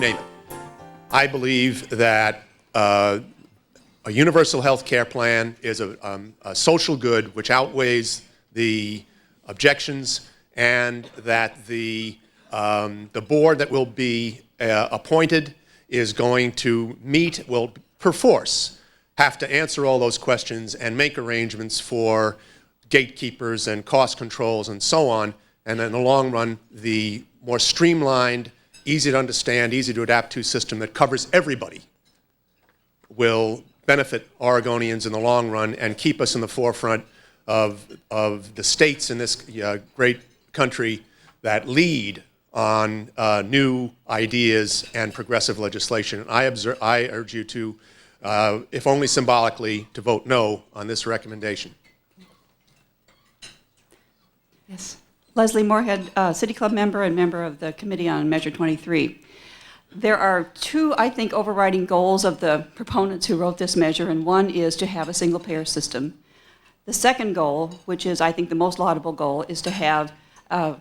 name it. I believe that a universal health care plan is a social good which outweighs the objections, and that the board that will be appointed is going to meet, will perforce have to answer all those questions and make arrangements for gatekeepers and cost controls and so on. And in the long run, the more streamlined, easy to understand, easy to adapt to system that covers everybody will benefit Oregonians in the long run and keep us in the forefront of the states in this great country that lead on new ideas and progressive legislation. I urge you to, if only symbolically, to vote no on this recommendation. Yes. Leslie Moorhead, City Club member and member of the Committee on Measure 23. There are two, I think, overriding goals of the proponents who wrote this measure, and one is to have a single-payer system. The second goal, which is, I think, the most laudable goal, is to have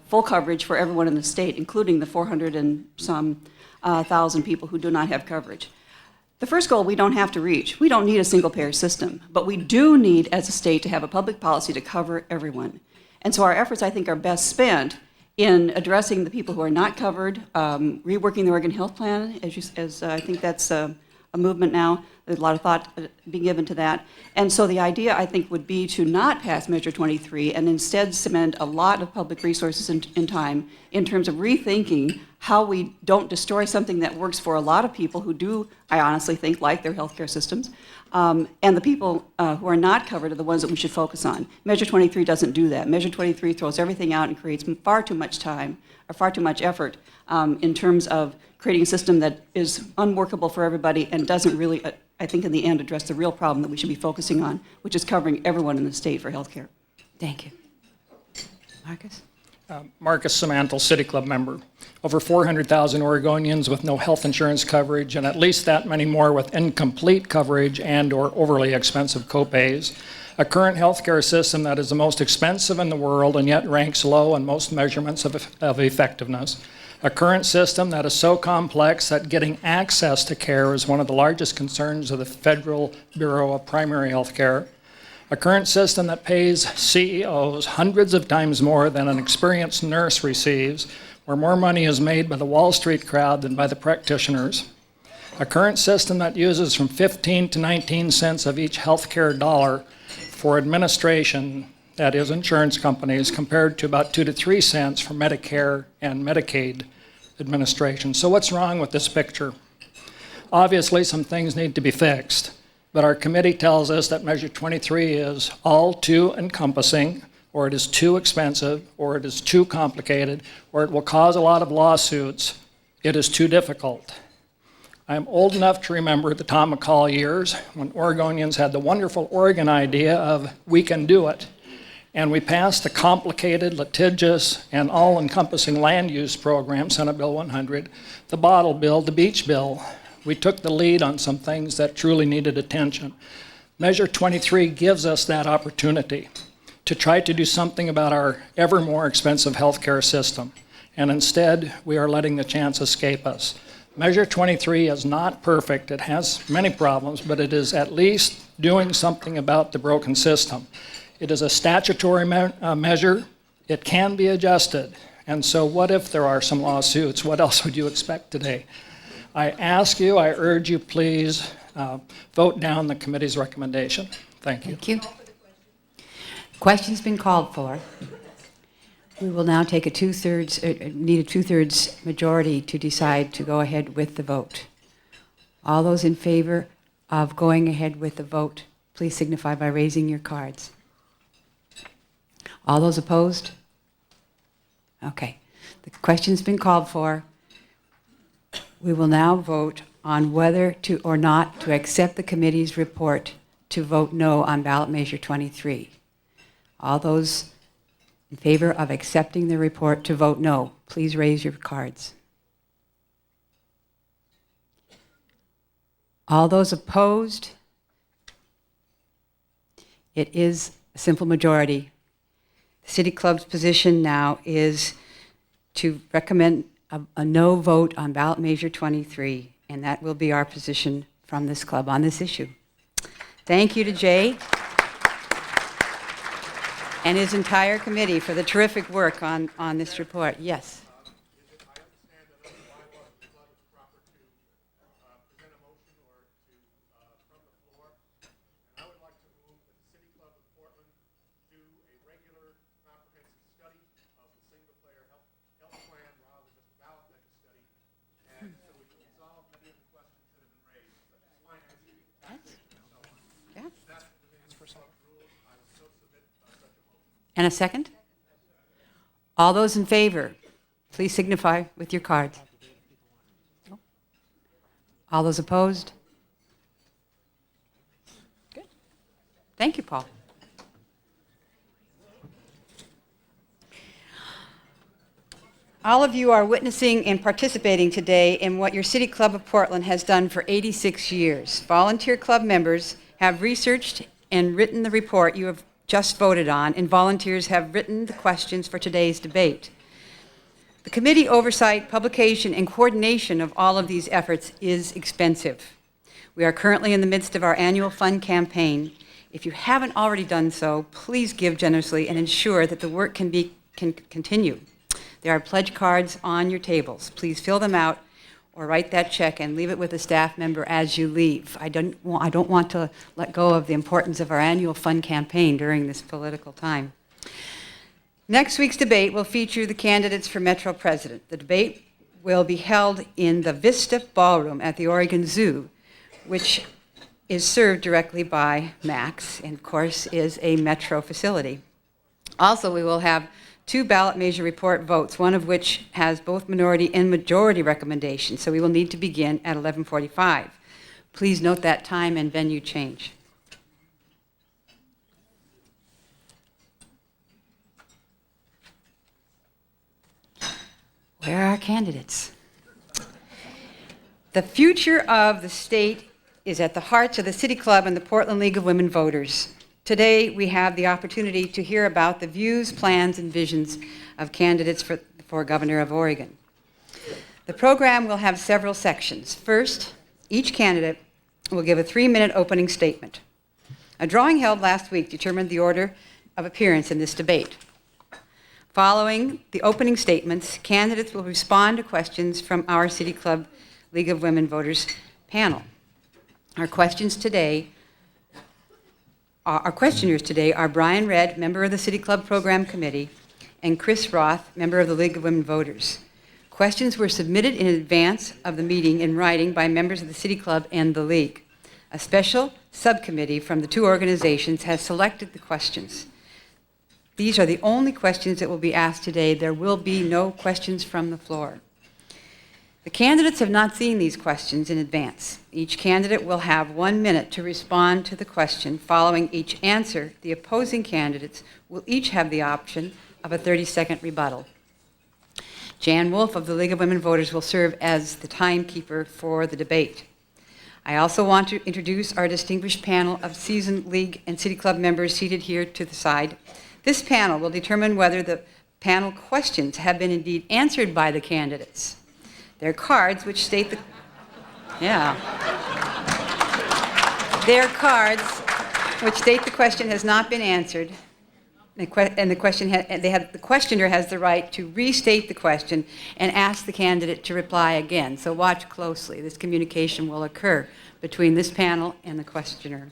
full coverage for everyone in the state, including the 400 and some thousand people who do not have coverage. The first goal we don't have to reach. We don't need a single-payer system, but we do need, as a state, to have a public policy to cover everyone. And so our efforts, I think, are best spent in addressing the people who are not covered, reworking the Oregon Health Plan, as I think that's a movement now. There's a lot of thought being given to that. And so the idea, I think, would be to not pass Measure 23 and instead spend a lot of public resources and time in terms of rethinking how we don't destroy something that works for a lot of people who do, I honestly think, like their healthcare systems. And the people who are not covered are the ones that we should focus on. Measure 23 doesn't do that. Measure 23 throws everything out and creates far too much time or far too much effort in terms of creating a system that is unworkable for everybody and doesn't really, I think, in the end, address the real problem that we should be focusing on, which is covering everyone in the state for health care. Thank you. Marcus? Marcus Samantel, City Club member. Over 400,000 Oregonians with no health insurance coverage, and at least that many more with incomplete coverage and or overly expensive copays. A current healthcare system that is the most expensive in the world and yet ranks low on most measurements of effectiveness. A current system that is so complex that getting access to care is one of the largest concerns of the Federal Bureau of Primary Health Care. A current system that pays CEOs hundreds of times more than an experienced nurse receives, where more money is made by the Wall Street crowd than by the practitioners. A current system that uses from 15 to 19 cents of each healthcare dollar for administration, that is insurance companies, compared to about 2 to 3 cents for Medicare and Medicaid administration. So what's wrong with this picture? Obviously, some things need to be fixed, but our committee tells us that Measure 23 is all too encompassing, or it is too expensive, or it is too complicated, or it will cause a lot of lawsuits. It is too difficult. I'm old enough to remember the Tom McCall years when Oregonians had the wonderful Oregon idea of we can do it. And we passed the complicated, litigious, and all-encompassing land use program, Senate Bill 100, the bottle bill, the beach bill. We took the lead on some things that truly needed attention. Measure 23 gives us that opportunity to try to do something about our ever more expensive healthcare system. And instead, we are letting the chance escape us. Measure 23 is not perfect. It has many problems, but it is at least doing something about the broken system. It is a statutory measure. It can be adjusted. And so what if there are some lawsuits? What else would you expect today? I ask you, I urge you, please vote down the committee's recommendation. Thank you. Thank you. Question's been called for. We will now take need a two-thirds majority to decide to go ahead with the vote. All those in favor of going ahead with the vote, please signify by raising your cards. All those opposed? Okay. The question's been called for. We will now vote on whether to or not to accept the committee's report to vote no on ballot measure 23. All those in favor of accepting the report to vote no, please raise your cards. All those opposed? It is a simple majority. The City Club's position now is to recommend a no vote on ballot measure 23, and that will be our position from this club on this issue. Thank you to Jay and his entire committee for the terrific work on this report. Yes. And a second? All those in favor, please signify with your cards. All those opposed? Good. Thank you, Paul. All of you are witnessing and participating today in what your City Club of Portland has done for 86 years. Volunteer club members have researched and written the report you have just voted on, and volunteers have written the questions for today's debate. The committee oversight, publication, and coordination of all of these efforts is expensive. We are currently in the midst of our annual fund campaign. If you haven't already done so, please give generously and ensure that the work can continue. There are pledge cards on your tables. Please fill them out or write that check and leave it with a staff member as you leave. I don't want to let go of the importance of our annual fund campaign during this political time. Next week's debate will feature the candidates for Metro President. The debate will be held in the Vista Ballroom at the Oregon Zoo, which is served directly by Max, and of course is a Metro facility. Also, we will have 2 ballot measure report votes, one of which has both minority and majority recommendations, so we will need to begin at 11:45. Please note that time and venue change. Where are our candidates? The future of the state is at the hearts of the City Club and the Portland League of Women Voters. Today, we have the opportunity to hear about the views, plans, and visions of candidates for Governor of Oregon. The program will have several sections. First, each candidate will give a 3-minute opening statement. A drawing held last week determined the order of appearance in this debate. Following the opening statements, candidates will respond to questions from our City Club League of Women Voters panel. Our questioners today are Brian Redd, member of the City Club Program Committee, and Chris Roth, member of the League of Women Voters. Questions were submitted in advance of the meeting in writing by members of the City Club and the League. A special subcommittee from the 2 organizations has selected the questions. These are the only questions that will be asked today. There will be no questions from the floor. The candidates have not seen these questions in advance. Each candidate will have 1 minute to respond to the question. Following each answer, the opposing candidates will each have the option of a 30-second rebuttal. Jan Wolf of the League of Women Voters will serve as the timekeeper for the debate. I also want to introduce our distinguished panel of seasoned League and City Club members seated here to the side. This panel will determine whether the panel questions have been indeed answered by the candidates. Their cards, which state the question has not been answered, and the questioner has the right to restate the question and ask the candidate to reply again. So watch closely. This communication will occur between this panel and the questioner.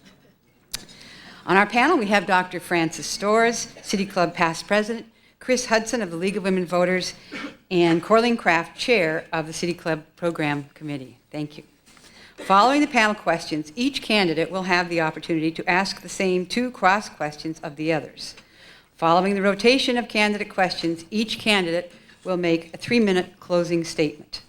On our panel, we have Dr. Frances Storrs, City Club past president, Chris Hudson of the League of Women Voters, and Corleen Kraft, chair of the City Club Program Committee. Thank you. Following the panel questions, each candidate will have the opportunity to ask the same 2 cross questions of the others. Following the rotation of candidate questions, each candidate will make a 3-minute closing statement.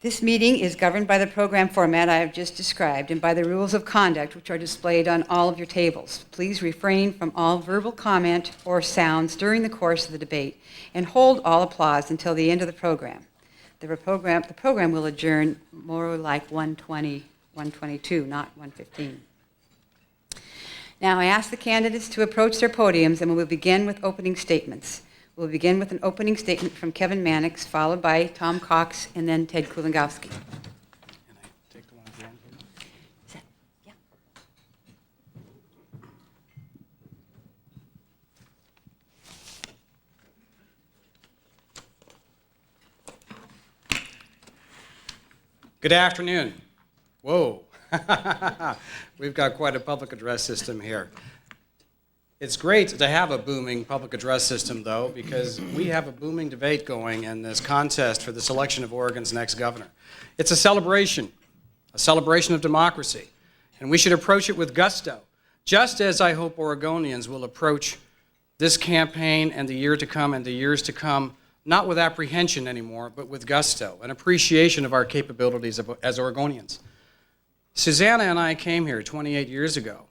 This meeting is governed by the program format I have just described and by the rules of conduct which are displayed on all of your tables. Please refrain from all verbal comment or sounds during the course of the debate and hold all applause until the end of the program. The program will adjourn more like 1:20, 1:22, not 1:15. Now I ask the candidates to approach their podiums and we will begin with opening statements. We'll begin with an opening statement from Kevin Mannix, followed by Tom Cox, and then Ted Kulongoski. Can I take the one at the end here? Yeah. Good afternoon. Whoa. We've got quite a public address system here. It's great to have a booming public address system, though, because we have a booming debate going in this contest for the selection of Oregon's next governor. It's a celebration of democracy, and we should approach it with gusto, just as I hope Oregonians will approach this campaign and the year to come and the years to come, not with apprehension anymore, but with gusto, an appreciation of our capabilities as Oregonians. Susanna and I came here 28 years ago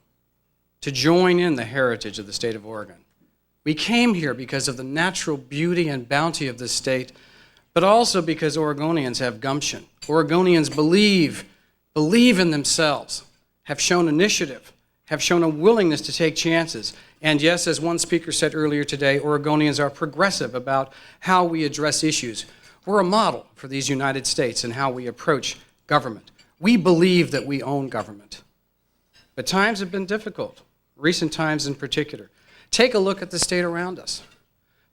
to join in the heritage of the state of Oregon. We came here because of the natural beauty and bounty of this state, but also because Oregonians have gumption. Oregonians believe in themselves, have shown initiative, have shown a willingness to take chances. And yes, as one speaker said earlier today, Oregonians are progressive about how we address issues. We're a model for these United States in how we approach government. We believe that we own government. But times have been difficult, recent times in particular. Take a look at the state around us.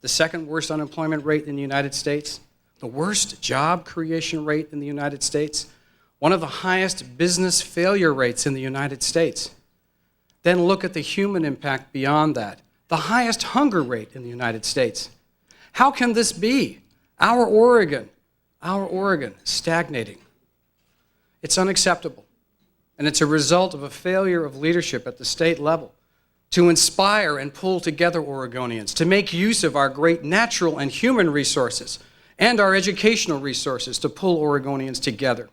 The second worst unemployment rate in the United States, the worst job creation rate in the United States, one of the highest business failure rates in the United States. Then look at the human impact beyond that, the highest hunger rate in the United States. How can this be? Our Oregon stagnating. It's unacceptable. And it's a result of a failure of leadership at the state level to inspire and pull together Oregonians, to make use of our great natural and human resources and our educational resources to pull Oregonians together.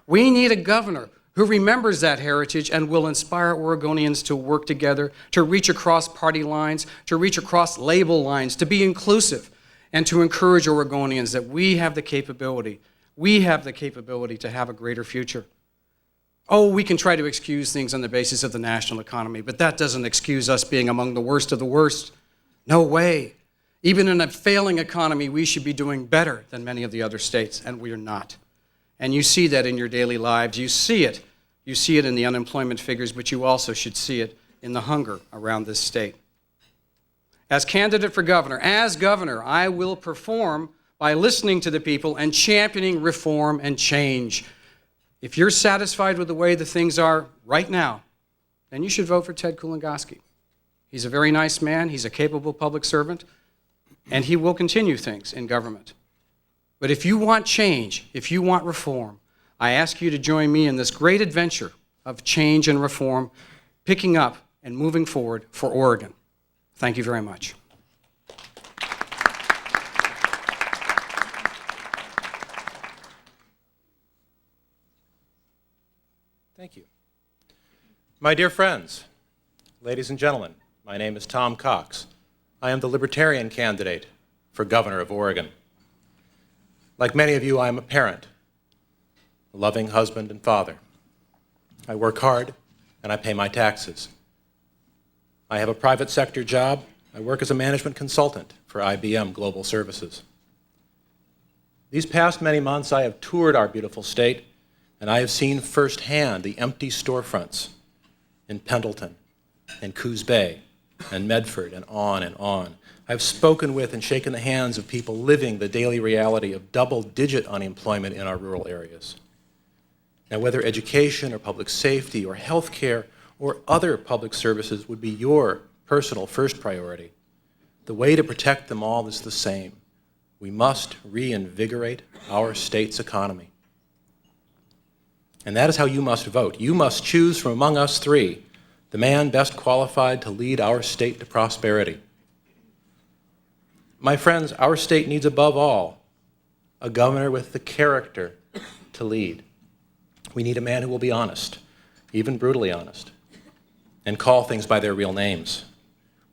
We need a governor who remembers that heritage and will inspire Oregonians to work together, to reach across party lines, to reach across label lines, to be inclusive, and to encourage Oregonians that we have the capability to have a greater future. Oh, we can try to excuse things on the basis of the national economy, but that doesn't excuse us being among the worst of the worst. No way. Even in a failing economy, we should be doing better than many of the other states, and we are not. And you see that in your daily lives. You see it. You see it in the unemployment figures, but you also should see it in the hunger around this state. As candidate for governor, I will perform by listening to the people and championing reform and change. If you're satisfied with the way the things are right now, then you should vote for Ted Kulongoski. He's a very nice man, he's a capable public servant, and he will continue things in government. But if you want change, if you want reform, I ask you to join me in this great adventure of change and reform, picking up and moving forward for Oregon. Thank you very much. Thank you. My dear friends, ladies and gentlemen, my name is Tom Cox. I am the Libertarian candidate for governor of Oregon. Like many of you, I am a parent, a loving husband and father. I work hard and I pay my taxes. I have a private sector job. I work as a management consultant for IBM Global Services. These past many months, I have toured our beautiful state, and I have seen firsthand the empty storefronts in Pendleton and Coos Bay and Medford and on and on. I've spoken with and shaken the hands of people living the daily reality of double-digit unemployment in our rural areas. Now, whether education or public safety or health care or other public services would be your personal first priority, the way to protect them all is the same. We must reinvigorate our state's economy. And that is how you must vote. You must choose from among us three the man best qualified to lead our state to prosperity. My friends, our state needs above all a governor with the character to lead. We need a man who will be honest, even brutally honest, and call things by their real names.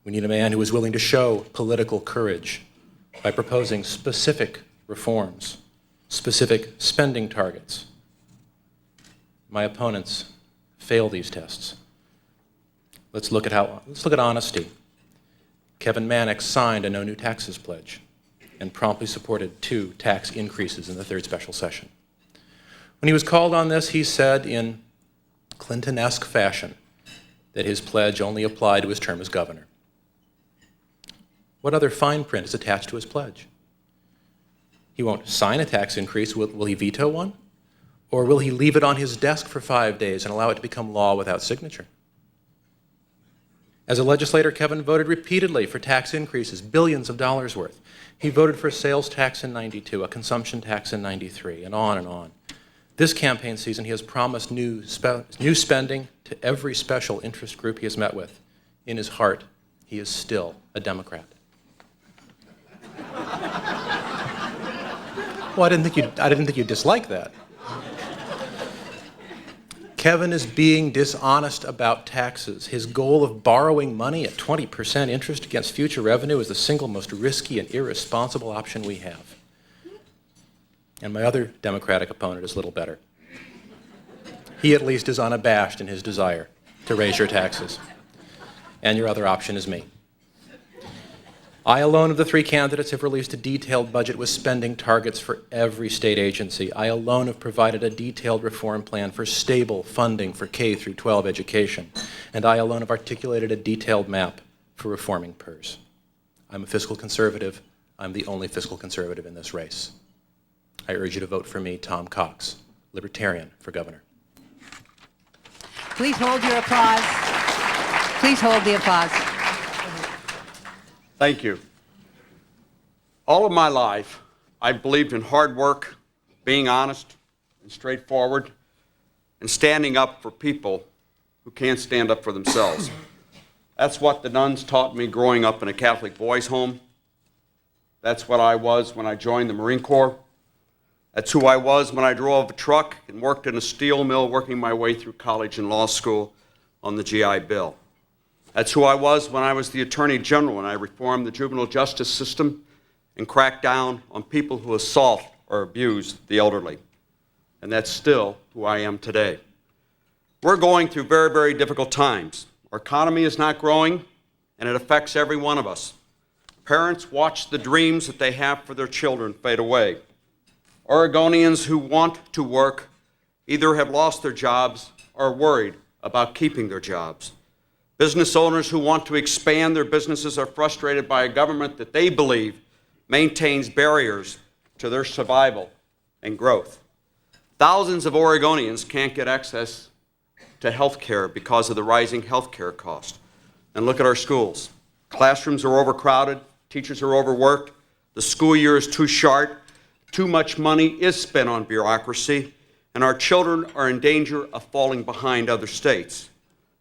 We need a man who is willing to show political courage by proposing specific reforms, specific spending targets. My opponents fail these tests. Let's look at honesty. Kevin Mannix signed a no new taxes pledge and promptly supported 2 tax increases in the 3rd special session. When he was called on this, he said in Clinton-esque fashion that his pledge only applied to his term as governor. What other fine print is attached to his pledge? He won't sign a tax increase. Will he veto one? Or will he leave it on his desk for 5 days and allow it to become law without signature? As a legislator, Kevin voted repeatedly for tax increases, billions of dollars worth. He voted for a sales tax in '92, a consumption tax in '93, and on and on. This campaign season, he has promised new spending to every special interest group he has met with. In his heart, he is still a Democrat. Well, I didn't think you'd dislike that. Kevin is being dishonest about taxes. His goal of borrowing money at 20% interest against future revenue is the single most risky and irresponsible option we have. And my other Democratic opponent is a little better. He at least is unabashed in his desire to raise your taxes. And your other option is me. I alone of the 3 candidates have released a detailed budget with spending targets for every state agency. I alone have provided a detailed reform plan for stable funding for K through 12 education. And I alone have articulated a detailed map for reforming PERS. I'm a fiscal conservative. I'm the only fiscal conservative in this race. I urge you to vote for me, Tom Cox, Libertarian for governor. Please hold your applause. Please hold the applause. Thank you. All of my life, I've believed in hard work, being honest and straightforward, and standing up for people who can't stand up for themselves. That's what the nuns taught me growing up in a Catholic boys' home. That's what I was when I joined the Marine Corps. That's who I was when I drove a truck and worked in a steel mill, working my way through college and law school on the GI Bill. That's who I was when I was the Attorney General and I reformed the juvenile justice system and cracked down on people who assault or abuse the elderly. And that's still who I am today. We're going through very, very difficult times. Our economy is not growing, and it affects every one of us. Parents watch the dreams that they have for their children fade away. Oregonians who want to work either have lost their jobs or are worried about keeping their jobs. Business owners who want to expand their businesses are frustrated by a government that they believe maintains barriers to their survival and growth. Thousands of Oregonians can't get access to health care because of the rising health care cost. And look at our schools. Classrooms are overcrowded, teachers are overworked, the school year is too short, too much money is spent on bureaucracy, and our children are in danger of falling behind other states.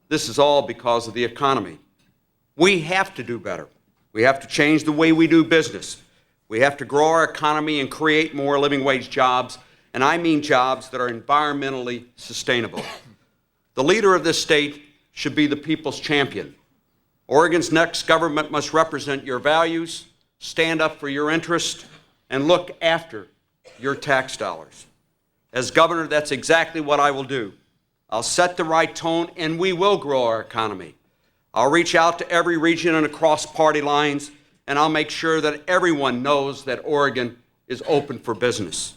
This is all because of the economy. We have to do better. We have to change the way we do business. We have to grow our economy and create more living wage jobs, and I mean jobs that are environmentally sustainable. The leader of this state should be the people's champion. Oregon's next government must represent your values, stand up for your interests, and look after your tax dollars. As governor, that's exactly what I will do. I'll set the right tone, and we will grow our economy. I'll reach out to every region and across party lines, and I'll make sure that everyone knows that Oregon is open for business.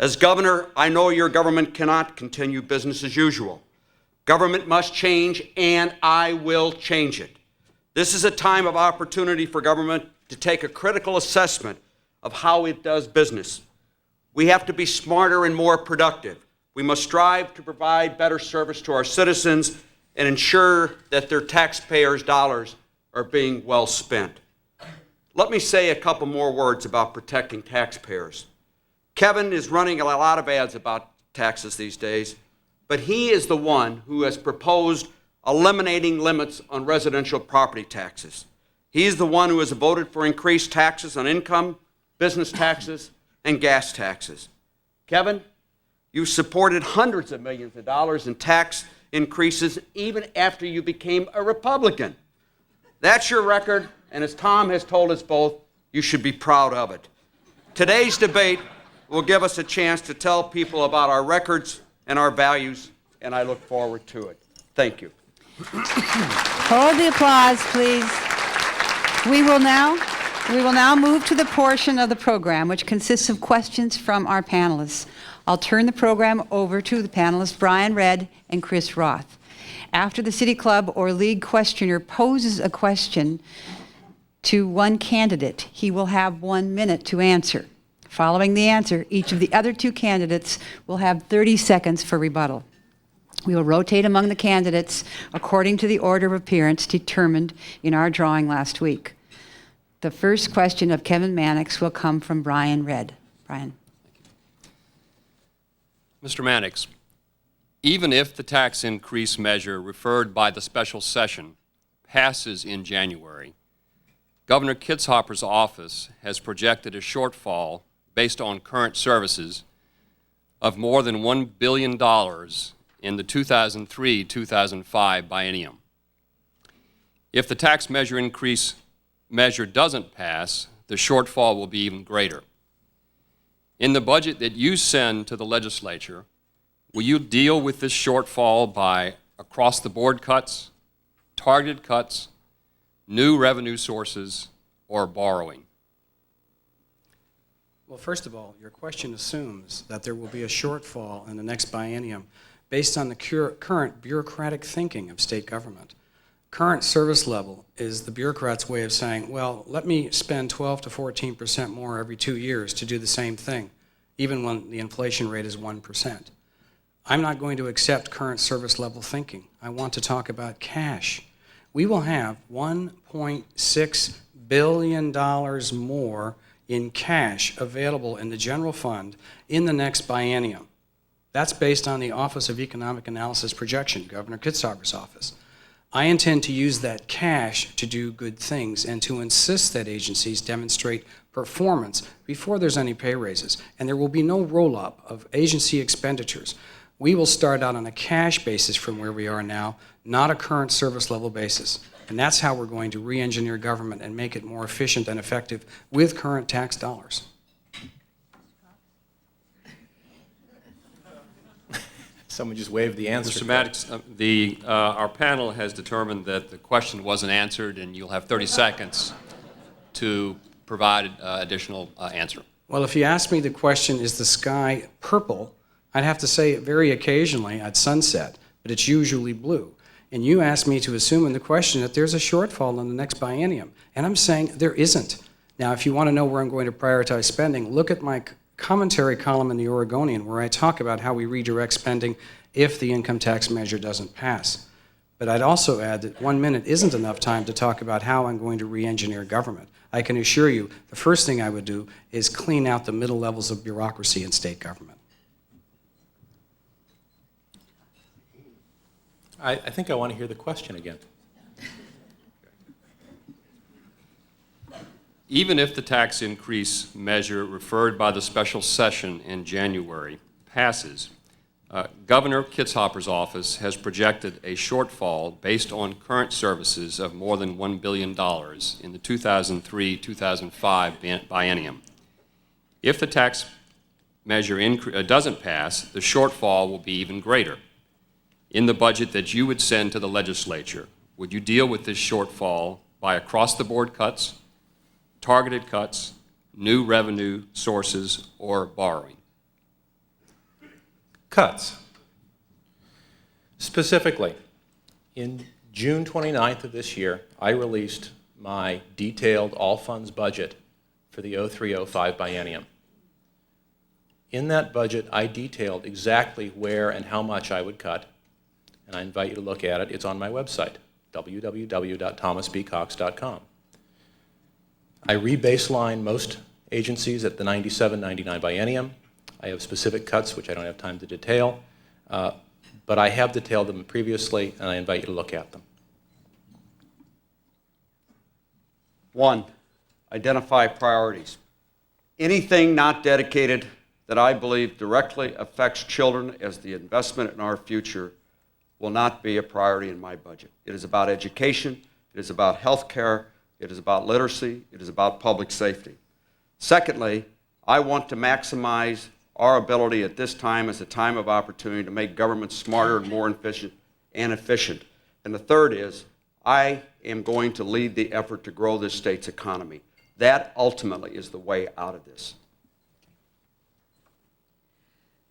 As governor, I know your government cannot continue business as usual. Government must change, and I will change it. This is a time of opportunity for government to take a critical assessment of how it does business. We have to be smarter and more productive. We must strive to provide better service to our citizens and ensure that their taxpayers' dollars are being well spent. Let me say a couple more words about protecting taxpayers. Kevin is running a lot of ads about taxes these days, but he is the one who has proposed eliminating limits on residential property taxes. He's the one who has voted for increased taxes on income, business taxes, and gas taxes. Kevin, you supported hundreds of millions of dollars in tax increases even after you became a Republican. That's your record, and as Tom has told us both, you should be proud of it. Today's debate will give us a chance to tell people about our records and our values, and I look forward to it. Thank you. Hold the applause, please. We will now move to the portion of the program which consists of questions from our panelists. I'll turn the program over to the panelists Brian Redd and Chris Roth. After the City Club or League questioner poses a question to one candidate, he will have 1 minute to answer. Following the answer, each of the other two candidates will have 30 seconds for rebuttal. We will rotate among the candidates according to the order of appearance determined in our drawing last week. The first question of Kevin Mannix will come from Brian Redd. Brian. Mr. Mannix, even if the tax increase measure referred by the special session passes in January, Governor Kitzhaber's office has projected a shortfall based on current services of more than $1 billion in the 2003-2005 biennium. If the tax measure doesn't pass, the shortfall will be even greater. In the budget that you send to the legislature, will you deal with this shortfall by across-the-board cuts, targeted cuts, new revenue sources, or borrowing? Well, first of all, your question assumes that there will be a shortfall in the next biennium based on the current bureaucratic thinking of state government. Current service level is the bureaucrats' way of saying, well, let me spend 12 to 14% more every 2 years to do the same thing, even when the inflation rate is 1%. I'm not going to accept current service level thinking. I want to talk about cash. We will have $1.6 billion more in cash available in the general fund in the next biennium. That's based on the Office of Economic Analysis projection, Governor Kitzhaber's office. I intend to use that cash to do good things and to insist that agencies demonstrate performance before there's any pay raises. And there will be no roll-up of agency expenditures. We will start out on a cash basis from where we are now, not a current service level basis. And that's how we're going to re-engineer government and make it more efficient and effective with current tax dollars. Someone just waved the answer. Mr. Maddox, our panel has determined that the question wasn't answered, and you'll have 30 seconds to provide additional answer. Well, if you ask me the question, is the sky purple, I'd have to say very occasionally at sunset, but it's usually blue. And you asked me to assume in the question that there's a shortfall in the next biennium, and I'm saying there isn't. Now, if you want to know where I'm going to prioritize spending, look at my commentary column in the Oregonian where I talk about how we redirect spending if the income tax measure doesn't pass. But I'd also add that 1 minute isn't enough time to talk about how I'm going to re-engineer government. I can assure you the first thing I would do is clean out the middle levels of bureaucracy in state government. I think I want to hear the question again. Even if the tax increase measure referred by the special session in January passes, Governor Kitzhaber's office has projected a shortfall based on current services of more than $1 billion in the 2003-2005 biennium. If the tax measure doesn't pass, the shortfall will be even greater. In the budget that you would send to the legislature, would you deal with this shortfall by across-the-board cuts, targeted cuts, new revenue sources, or borrowing? Cuts. Specifically, in June 29th of this year, I released my detailed all-funds budget for the 03-05 biennium. In that budget, I detailed exactly where and how much I would cut, and I invite you to look at it. It's on my website, www.thomasbcox.com. I re-baseline most agencies at the 97-99 biennium. I have specific cuts, which I don't have time to detail, but I have detailed them previously, and I invite you to look at them. 1, identify priorities. Anything not dedicated that I believe directly affects children as the investment in our future will not be a priority in my budget. It is about education, it is about health care, it is about literacy, it is about public safety. Secondly, I want to maximize our ability at this time as a time of opportunity to make government smarter and more efficient. And the third is, I am going to lead the effort to grow this state's economy. That ultimately is the way out of this.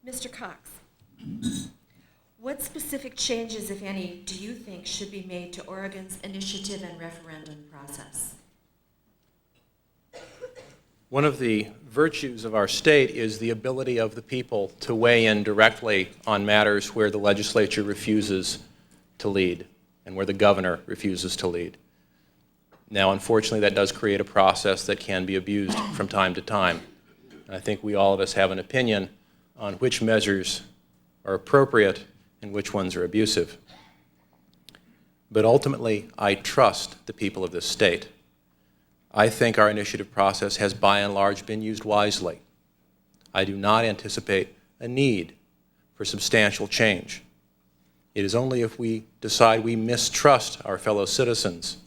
Mr. Cox, what specific changes, if any, do you think should be made to Oregon's initiative and referendum process? One of the virtues of our state is the ability of the people to weigh in directly on matters where the legislature refuses to lead and where the governor refuses to lead. Now, unfortunately, that does create a process that can be abused from time to time. And I think all of us have an opinion on which measures are appropriate and which ones are abusive. But ultimately, I trust the people of this state. I think our initiative process has by and large been used wisely. I do not anticipate a need for substantial change. It is only if we decide we mistrust our fellow citizens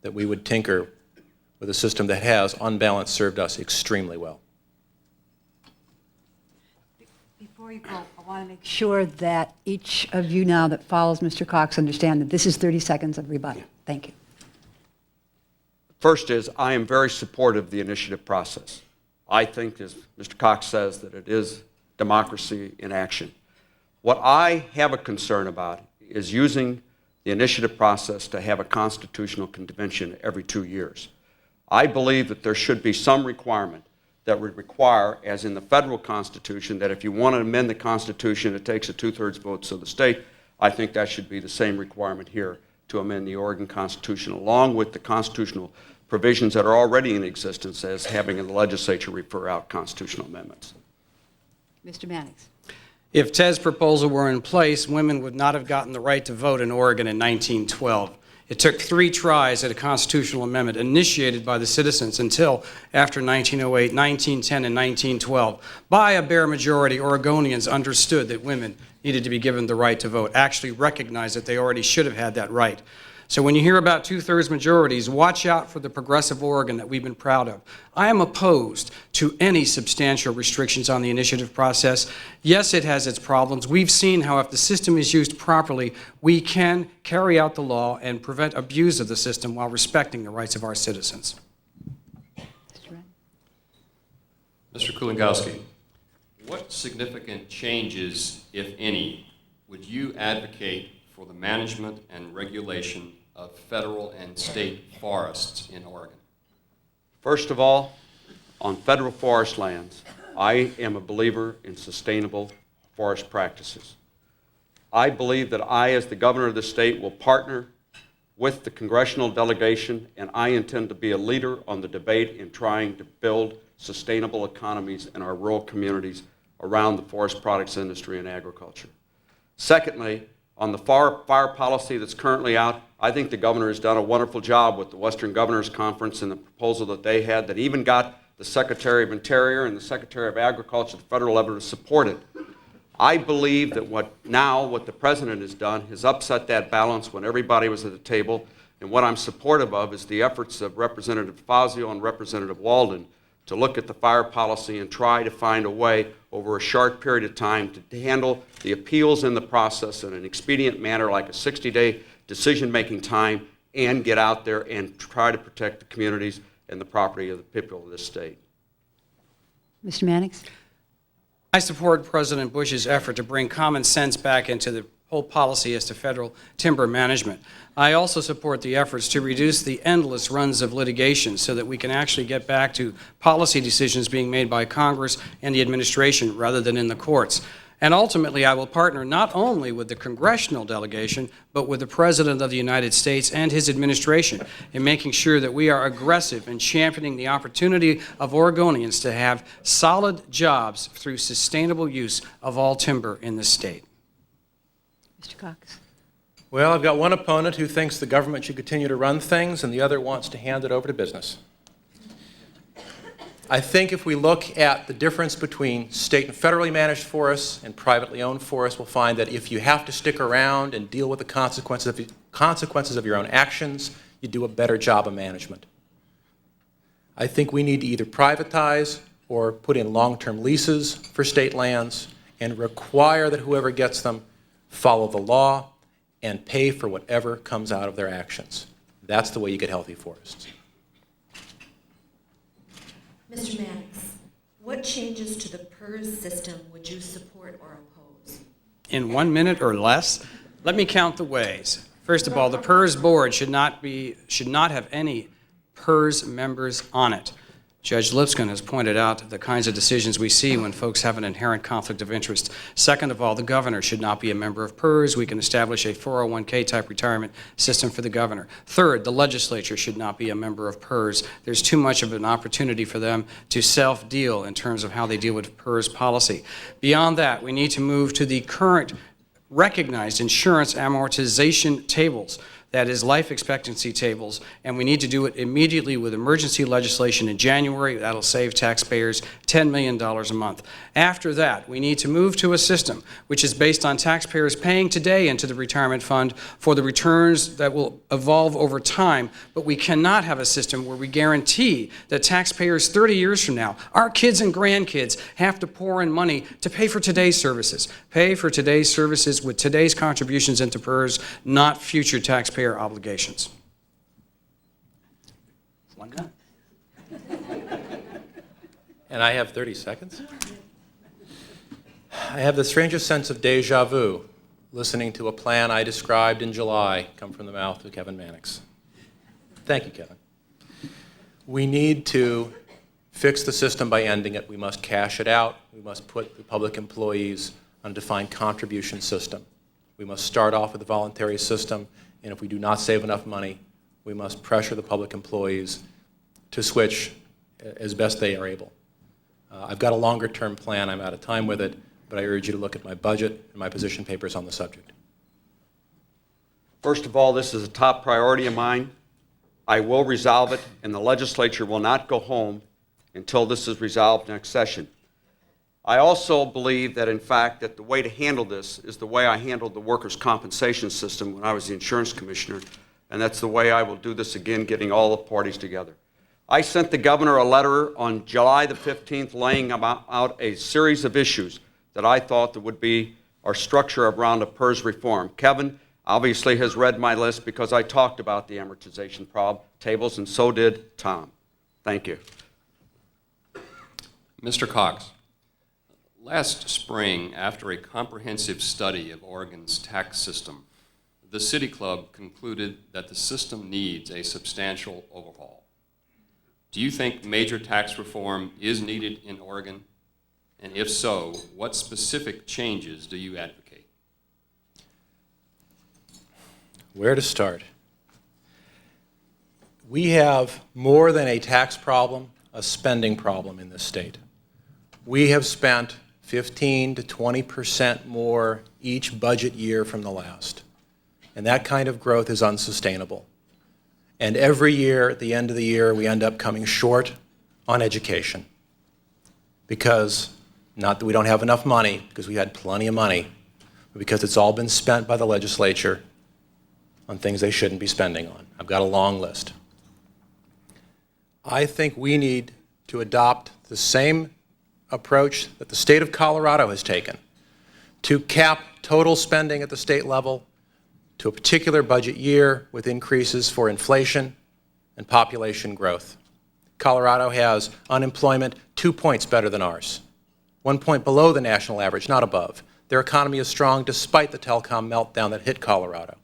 that we would tinker with a system that has, on balance, served us extremely well. Before you go, I want to make sure that each of you now that follows Mr. Cox understand that this is 30 seconds of rebuttal. Thank you. First is, I am very supportive of the initiative process. I think, as Mr. Cox says, that it is democracy in action. What I have a concern about is using the initiative process to have a constitutional convention every 2 years. I believe that there should be some requirement that would require, as in the federal Constitution, that if you want to amend the Constitution, it takes a 2/3 vote of the state. I think that should be the same requirement here to amend the Oregon Constitution, along with the constitutional provisions that are already in existence as having the legislature refer out constitutional amendments. Mr. Mannix. If Ted's proposal were in place, women would not have gotten the right to vote in Oregon in 1912. It took 3 tries at a constitutional amendment initiated by the citizens until after 1908, 1910, and 1912. By a bare majority, Oregonians understood that women needed to be given the right to vote, actually recognized that they already should have had that right. So when you hear about 2/3 majorities, watch out for the progressive Oregon that we've been proud of. I am opposed to any substantial restrictions on the initiative process. Yes, it has its problems. We've seen how if the system is used properly, we can carry out the law and prevent abuse of the system while respecting the rights of our citizens. Mr. Kulongoski, what significant changes, if any, would you advocate for the management and regulation of federal and state forests in Oregon? First of all, on federal forest lands, I am a believer in sustainable forest practices. I believe that I, as the governor of the state, will partner with the congressional delegation, and I intend to be a leader on the debate in trying to build sustainable economies in our rural communities around the forest products industry and agriculture. Secondly, on the fire policy that's currently out, I think the governor has done a wonderful job with the Western Governors Conference and the proposal that they had that even got the Secretary of Interior and the Secretary of Agriculture at the federal level to support it. I believe that what the president has done has upset that balance when everybody was at the table, and what I'm supportive of is the efforts of Representative Fazio and Representative Walden to look at the fire policy and try to find a way over a short period of time to handle the appeals in the process in an expedient manner, like a 60-day decision-making time, and get out there and try to protect the communities and the property of the people of this state. Mr. Mannix. I support President Bush's effort to bring common sense back into the whole policy as to federal timber management. I also support the efforts to reduce the endless runs of litigation so that we can actually get back to policy decisions being made by Congress and the administration rather than in the courts. And ultimately, I will partner not only with the congressional delegation, but with the President of the United States and his administration in making sure that we are aggressive in championing the opportunity of Oregonians to have solid jobs through sustainable use of all timber in the state. Mr. Cox. Well, I've got one opponent who thinks the government should continue to run things, and the other wants to hand it over to business. I think if we look at the difference between state and federally managed forests and privately owned forests, we'll find that if you have to stick around and deal with the consequences of your own actions, you do a better job of management. I think we need to either privatize or put in long-term leases for state lands and require that whoever gets them follow the law and pay for whatever comes out of their actions. That's the way you get healthy forests. Mr. Mannix, what changes to the PERS system would you support or oppose? In 1 minute or less, let me count the ways. First of all, the PERS board should not have any PERS members on it. Judge Lipscomb has pointed out the kinds of decisions we see when folks have an inherent conflict of interest. Second of all, the governor should not be a member of PERS. We can establish a 401k type retirement system for the governor. Third, the legislature should not be a member of PERS. There's too much of an opportunity for them to self-deal in terms of how they deal with PERS policy. Beyond that, we need to move to the current recognized insurance amortization tables, that is life expectancy tables, and we need to do it immediately with emergency legislation in January. That'll save taxpayers $10 million a month. After that, we need to move to a system which is based on taxpayers paying today into the retirement fund for the returns that will evolve over time, but we cannot have a system where we guarantee that taxpayers 30 years from now, our kids and grandkids, have to pour in money to pay for today's services. Pay for today's services with today's contributions into PERS, not future taxpayer obligations. One minute. And I have 30 seconds? I have the strangest sense of deja vu listening to a plan I described in July come from the mouth of Kevin Mannix. Thank you, Kevin. We need to fix the system by ending it. We must cash it out. We must put the public employees on a defined contribution system. We must start off with a voluntary system, and if we do not save enough money, we must pressure the public employees to switch as best they are able. I've got a longer-term plan. I'm out of time with it, but I urge you to look at my budget and my position papers on the subject. First of all, this is a top priority of mine. I will resolve it, and the legislature will not go home until this is resolved next session. I also believe that, in fact, that the way to handle this is the way I handled the workers' compensation system when I was the insurance commissioner, and that's the way I will do this again, getting all the parties together. I sent the governor a letter on July the 15th laying out a series of issues that I thought that would be our structure around a PERS reform. Kevin obviously has read my list because I talked about the amortization tables, and so did Tom. Thank you. Mr. Cox, last spring, after a comprehensive study of Oregon's tax system, the City Club concluded that the system needs a substantial overhaul. Do you think major tax reform is needed in Oregon? And if so, what specific changes do you advocate? Where to start? We have more than a tax problem, a spending problem in this state. We have spent 15 to 20% more each budget year from the last. And that kind of growth is unsustainable. And every year, at the end of the year, we end up coming short on education. Because, not that we don't have enough money, because we had plenty of money, but because it's all been spent by the legislature on things they shouldn't be spending on. I've got a long list. I think we need to adopt the same approach that the state of Colorado has taken to cap total spending at the state level to a particular budget year with increases for inflation and population growth. Colorado has unemployment 2 points better than ours, 1 point below the national average, not above. Their economy is strong despite the telecom meltdown that hit Colorado.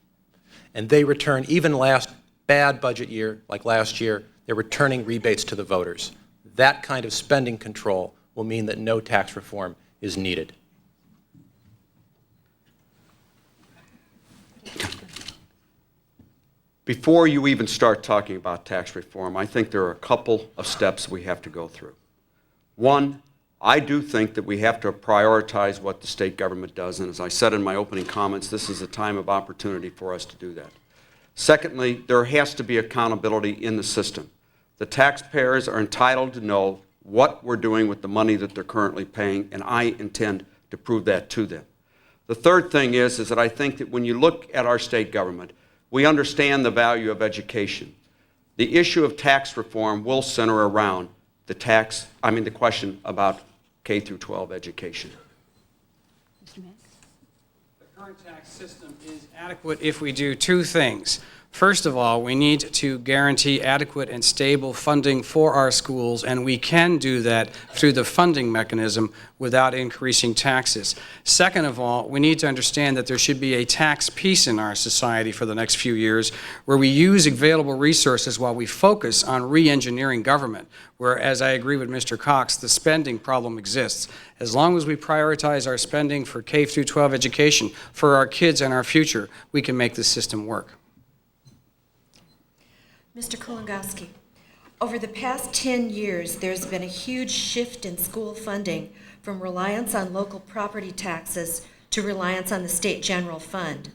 And they return, even last bad budget year, like last year, they're returning rebates to the voters. That kind of spending control will mean that no tax reform is needed. Before you even start talking about tax reform, I think there are a couple of steps we have to go through. One, I do think that we have to prioritize what the state government does, and as I said in my opening comments, this is a time of opportunity for us to do that. Secondly, there has to be accountability in the system. The taxpayers are entitled to know what we're doing with the money that they're currently paying, and I intend to prove that to them. The third thing is that I think that when you look at our state government, we understand the value of education. The issue of tax reform will center around the question about K through 12 education. Mr. Mannix? current tax system is adequate if we do two things. First of all, we need to guarantee adequate and stable funding for our schools, and we can do that through the funding mechanism without increasing taxes. Second of all, we need to understand that there should be a tax peace in our society for the next few years where we use available resources while we focus on re-engineering government, where, as I agree with Mr. Cox, the spending problem exists. As long as we prioritize our spending for K through 12 education, for our kids and our future, we can make this system work. Mr. Kulongoski, over the past 10 years, there's been a huge shift in school funding from reliance on local property taxes to reliance on the state general fund.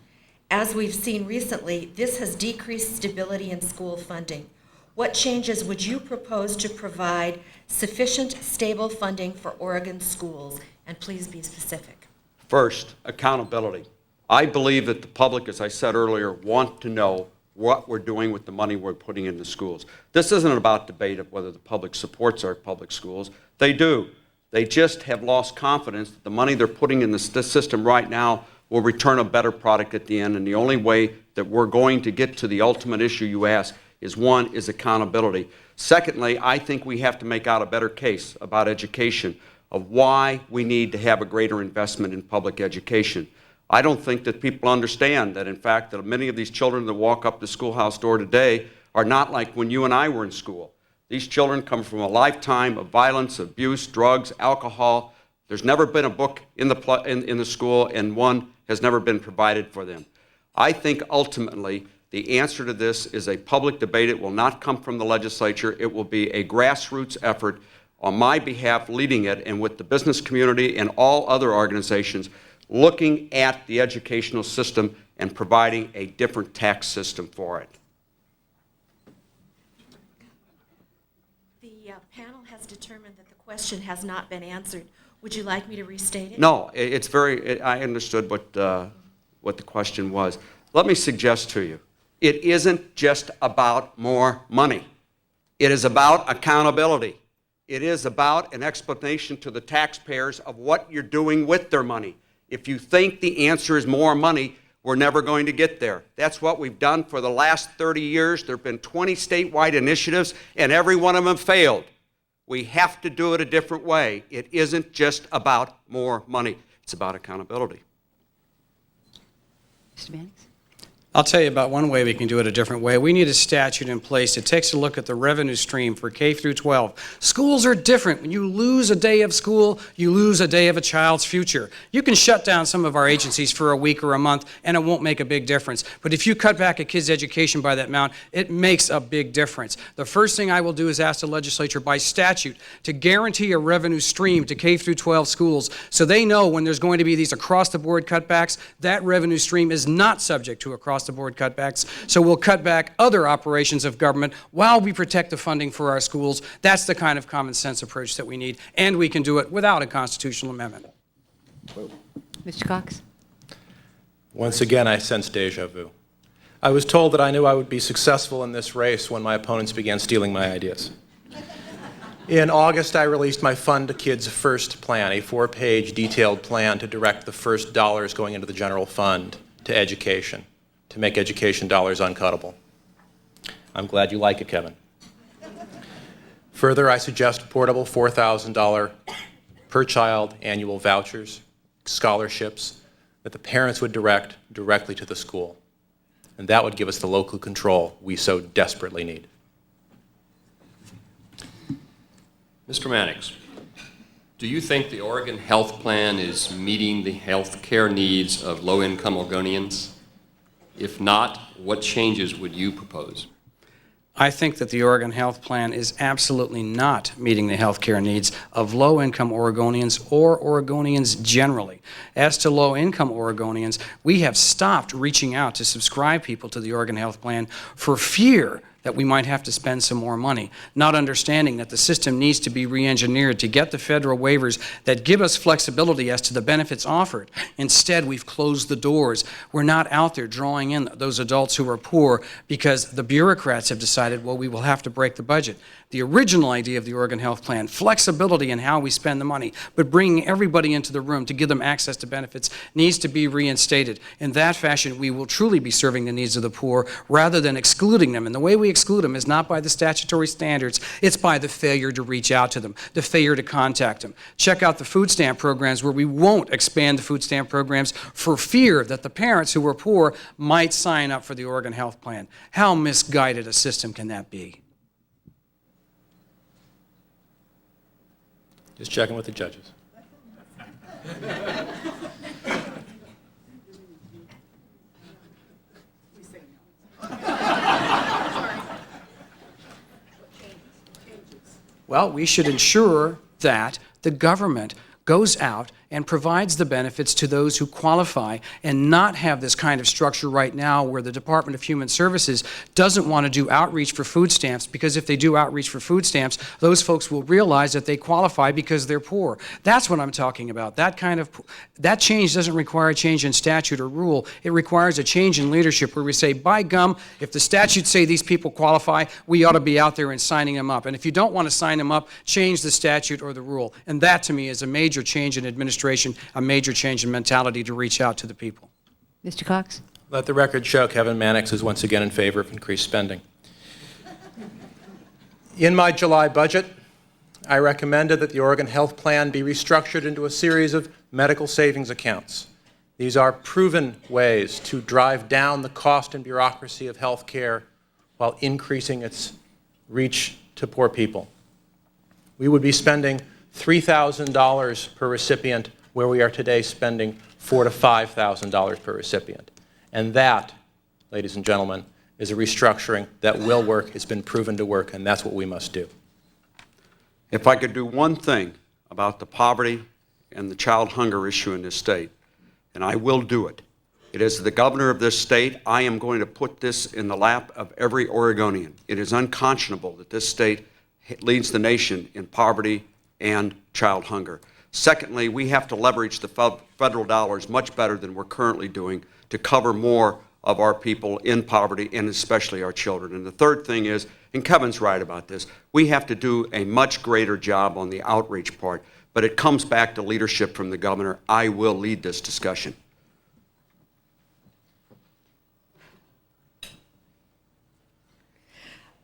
As we've seen recently, this has decreased stability in school funding. What changes would you propose to provide sufficient, stable funding for Oregon schools? And please be specific. First, accountability. I believe that the public, as I said earlier, want to know what we're doing with the money we're putting into schools. This isn't about debate of whether the public supports our public schools. They do. They just have lost confidence that the money they're putting in this system right now will return a better product at the end. And the only way that we're going to get to the ultimate issue you ask is, one, is accountability. Secondly, I think we have to make out a better case about education, of why we need to have a greater investment in public education. I don't think that people understand that, in fact, that many of these children that walk up the schoolhouse door today are not like when you and I were in school. These children come from a lifetime of violence, abuse, drugs, alcohol. There's never been a book in the school, and one has never been provided for them. I think ultimately the answer to this is a public debate. It will not come from the legislature. It will be a grassroots effort on my behalf, leading it, and with the business community and all other organizations, looking at the educational system and providing a different tax system for it. The panel has determined that the question has not been answered. Would you like me to restate it? No, I understood what the question was. Let me suggest to you, it isn't just about more money. It is about accountability. It is about an explanation to the taxpayers of what you're doing with their money. If you think the answer is more money, we're never going to get there. That's what we've done for the last 30 years. There have been 20 statewide initiatives, and every one of them failed. We have to do it a different way. It isn't just about more money. It's about accountability. Mr. Mannix? I'll tell you about one way we can do it a different way. We need a statute in place that takes a look at the revenue stream for K through 12. Schools are different. When you lose a day of school, you lose a day of a child's future. You can shut down some of our agencies for a week or a month, and it won't make a big difference. But if you cut back a kid's education by that amount, it makes a big difference. The first thing I will do is ask the legislature by statute to guarantee a revenue stream to K through 12 schools so they know when there's going to be these across-the-board cutbacks, that revenue stream is not subject to across-the-board cutbacks. So we'll cut back other operations of government while we protect the funding for our schools. That's the kind of common sense approach that we need, and we can do it without a constitutional amendment. Mr. Cox? Once again, I sense deja vu. I was told that I knew I would be successful in this race when my opponents began stealing my ideas. In August, I released my Fund to Kids First plan, a 4-page detailed plan to direct the first dollars going into the general fund to education, to make education dollars uncuttable. I'm glad you like it, Kevin. Further, I suggest portable $4,000 per child annual vouchers, scholarships, that the parents would direct directly to the school. And that would give us the local control we so desperately need. Mr. Mannix, do you think the Oregon Health Plan is meeting the health care needs of low-income Oregonians? If not, what changes would you propose? I think that the Oregon Health Plan is absolutely not meeting the health care needs of low-income Oregonians or Oregonians generally. As to low-income Oregonians, we have stopped reaching out to subscribe people to the Oregon Health Plan for fear that we might have to spend some more money, not understanding that the system needs to be re-engineered to get the federal waivers that give us flexibility as to the benefits offered. Instead, we've closed the doors. We're not out there drawing in those adults who are poor because the bureaucrats have decided, well, we will have to break the budget. the original idea of the Oregon Health Plan, flexibility in how we spend the money, but bringing everybody into the room to give them access to benefits needs to be reinstated. In that fashion, we will truly be serving the needs of the poor rather than excluding them. And the way we exclude them is not by the statutory standards, it's by the failure to reach out to them, the failure to contact them. Check out the food stamp programs where we won't expand the food stamp programs for fear that the parents who are poor might sign up for the Oregon Health Plan. How misguided a system can that be? Just checking with the judges. Well, we should ensure that the government goes out and provides the benefits to those who qualify and not have this kind of structure right now where the Department of Human Services doesn't want to do outreach for food stamps, because if they do outreach for food stamps, those folks will realize that they qualify because they're poor. That's what I'm talking about. That change doesn't require a change in statute or rule. It requires a change in leadership where we say, by gum, if the statutes say these people qualify, we ought to be out there and signing them up. And if you don't want to sign them up, change the statute or the rule. And that, to me, is a major change in administration, a major change in mentality to reach out to the people. Mr. Cox? Let the record show Kevin Mannix is once again in favor of increased spending. In my July budget, I recommended that the Oregon Health Plan be restructured into a series of medical savings accounts. These are proven ways to drive down the cost and bureaucracy of health care while increasing its reach to poor people. We would be spending $3,000 per recipient, where we are today spending $4,000 to $5,000 per recipient. And that, ladies and gentlemen, is a restructuring that will work. It's been proven to work, and that's what we must do. If I could do one thing about the poverty and the child hunger issue in this state, and I will do it, it is the governor of this state. I am going to put this in the lap of every Oregonian. It is unconscionable that this state leads the nation in poverty and child hunger. Secondly, we have to leverage the federal dollars much better than we're currently doing to cover more of our people in poverty, and especially our children. And the third thing is, and Kevin's right about this, we have to do a much greater job on the outreach part, but it comes back to leadership from the governor. I will lead this discussion.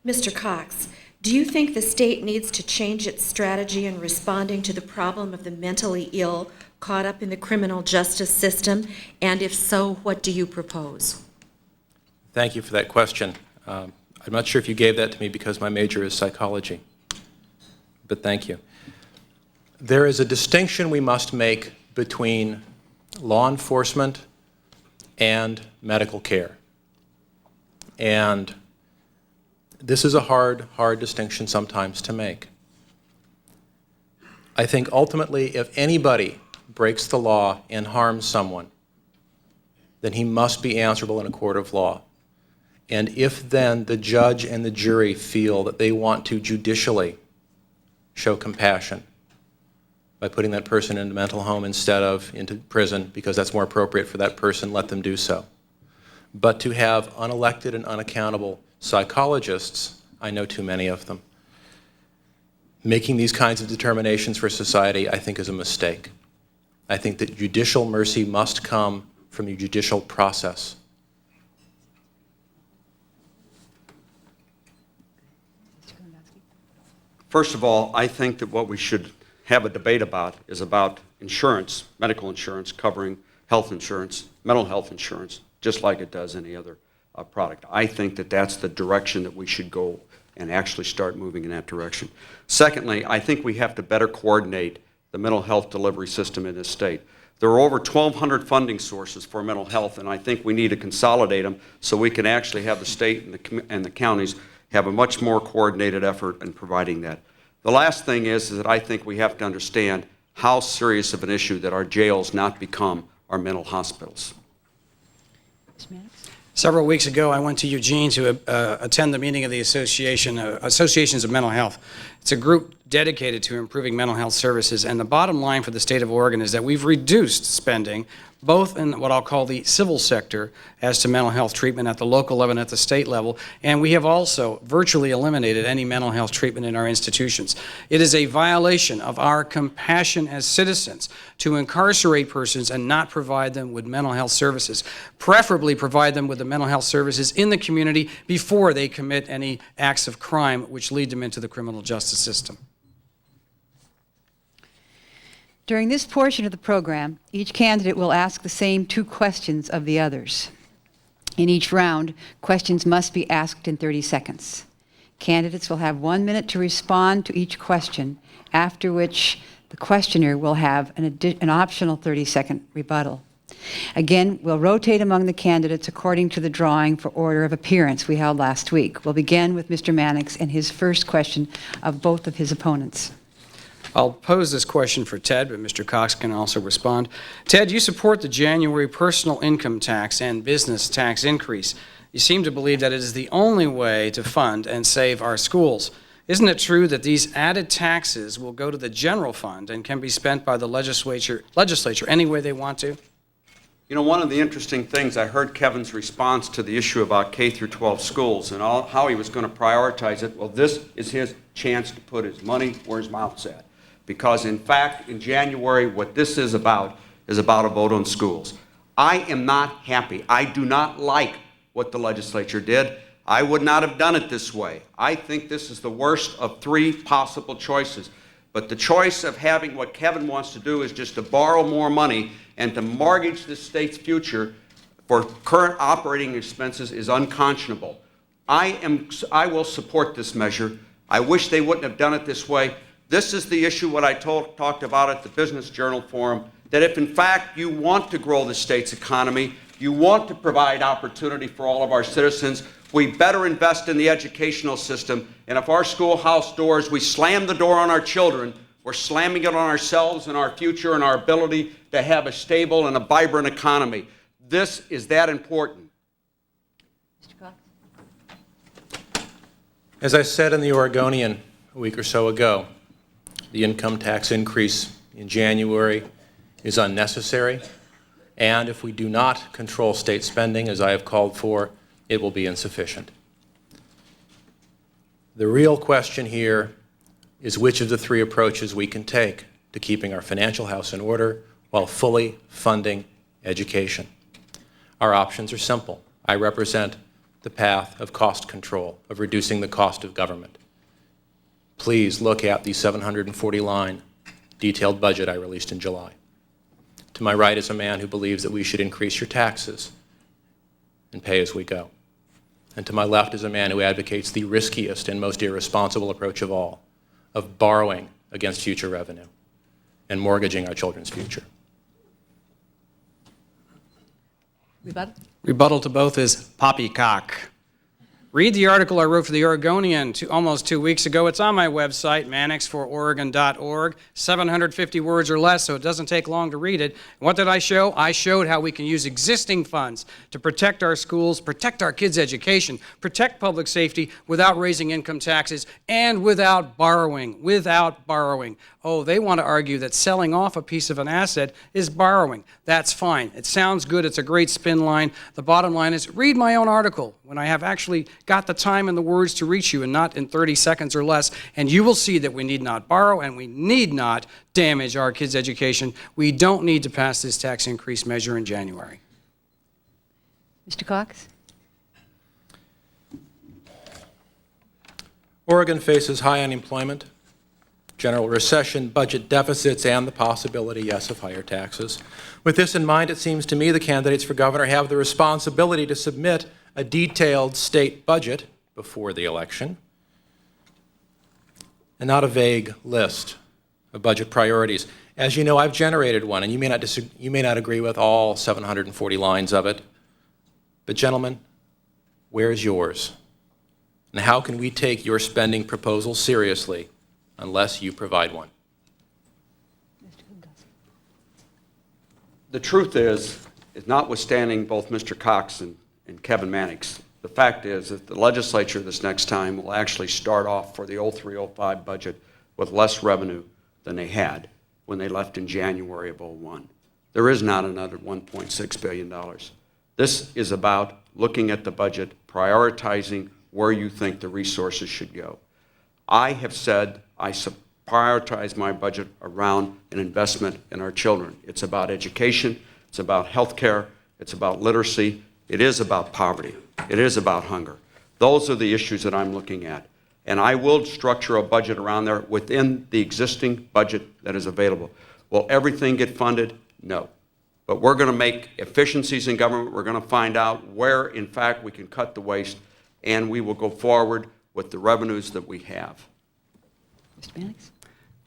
Mr. Cox, do you think the state needs to change its strategy in responding to the problem of the mentally ill caught up in the criminal justice system? And if so, what do you propose? Thank you for that question. I'm not sure if you gave that to me because my major is psychology, but thank you. There is a distinction we must make between law enforcement and medical care. And this is a hard distinction sometimes to make. I think ultimately, if anybody breaks the law and harms someone, then he must be answerable in a court of law. And if then the judge and the jury feel that they want to judicially show compassion by putting that person in a mental home instead of into prison because that's more appropriate for that person, let them do so. But to have unelected and unaccountable psychologists, I know too many of them, making these kinds of determinations for society, I think is a mistake. I think that judicial mercy must come from the judicial process. First of all, I think that what we should have a debate about is about insurance, medical insurance, covering health insurance, mental health insurance, just like it does any other product. I think that that's the direction that we should go and actually start moving in that direction. Secondly, I think we have to better coordinate the mental health delivery system in this state. There are over 1,200 funding sources for mental health, and I think we need to consolidate them so we can actually have the state and the counties have a much more coordinated effort in providing that. The last thing is that I think we have to understand how serious of an issue that our jails not become our mental hospitals. Several weeks ago, I went to Eugene to attend the meeting of the Associations of Mental Health. It's a group dedicated to improving mental health services, and the bottom line for the state of Oregon is that we've reduced spending both in what I'll call the civil sector as to mental health treatment at the local level and at the state level, and we have also virtually eliminated any mental health treatment in our institutions. It is a violation of our compassion as citizens to incarcerate persons and not provide them with mental health services, preferably provide them with the mental health services in the community before they commit any acts of crime which lead them into the criminal justice system. During this portion of the program, each candidate will ask the same 2 questions of the others. In each round, questions must be asked in 30 seconds. Candidates will have 1 minute to respond to each question, after which the questioner will have an optional 30-second rebuttal. Again, we'll rotate among the candidates according to the drawing for order of appearance we held last week. We'll begin with Mr. Mannix and his first question of both of his opponents. I'll pose this question for Ted, but Mr. Cox can also respond. Ted, you support the January personal income tax and business tax increase. You seem to believe that it is the only way to fund and save our schools. Isn't it true that these added taxes will go to the general fund and can be spent by the legislature any way they want to? You know, one of the interesting things, I heard Kevin's response to the issue about K through 12 schools and how he was going to prioritize it. Well, this is his chance to put his money where his mouth's at. Because in fact, in January, what this is about a vote on schools. I am not happy. I do not like what the legislature did. I would not have done it this way. I think this is the worst of 3 possible choices. But the choice of having what Kevin wants to do is just to borrow more money and to mortgage the state's future for current operating expenses is unconscionable. I will support this measure. I wish they wouldn't have done it this way. This is the issue what I talked about at the Business Journal Forum, that if in fact you want to grow the state's economy, you want to provide opportunity for all of our citizens, we better invest in the educational system. And if our schoolhouse doors, we slam the door on our children, we're slamming it on ourselves and our future and our ability to have a stable and a vibrant economy. This is that important. Mr. Cox? As I said in the Oregonian a week or so ago, the income tax increase in January is unnecessary, and if we do not control state spending, as I have called for, it will be insufficient. The real question here is which of the 3 approaches we can take to keeping our financial house in order while fully funding education. Our options are simple. I represent the path of cost control, of reducing the cost of government. Please look at the 740-line detailed budget I released in July. To my right is a man who believes that we should increase your taxes and pay as we go. And to my left is a man who advocates the riskiest and most irresponsible approach of all, of borrowing against future revenue and mortgaging our children's future. Rebuttal? Rebuttal to both is poppycock. Read the article I wrote for the Oregonian almost 2 weeks ago. It's on my website, mannixfororegon.org, 750 words or less, so it doesn't take long to read it. And what did I show? I showed how we can use existing funds to protect our schools, protect our kids' education, protect public safety without raising income taxes and without borrowing. Oh, they want to argue that selling off a piece of an asset is borrowing. That's fine. It sounds good. It's a great spin line. The bottom line is read my own article when I have actually got the time and the words to reach you and not in 30 seconds or less, and you will see that we need not borrow and we need not damage our kids' education. We don't need to pass this tax increase measure in January. Mr. Cox? Oregon faces high unemployment, general recession, budget deficits, and the possibility, yes, of higher taxes. With this in mind, it seems to me the candidates for governor have the responsibility to submit a detailed state budget before the election, and not a vague list of budget priorities. As you know, I've generated one, and you may not agree with all 740 lines of it, but gentlemen, where's yours? And how can we take your spending proposal seriously unless you provide one? The truth is notwithstanding both Mr. Cox and Kevin Mannix, the fact is that the legislature this next time will actually start off for the 03-05 budget with less revenue than they had when they left in January of 01. There is not another $1.6 billion. This is about looking at the budget, prioritizing where you think the resources should go. I have said I prioritize my budget around an investment in our children. It's about education, it's about health care, it's about literacy, it is about poverty, it is about hunger. Those are the issues that I'm looking at. And I will structure a budget around there within the existing budget that is available. Will everything get funded? No. But we're going to make efficiencies in government. We're going to find out where, in fact, we can cut the waste, and we will go forward with the revenues that we have. Mr. Mannix?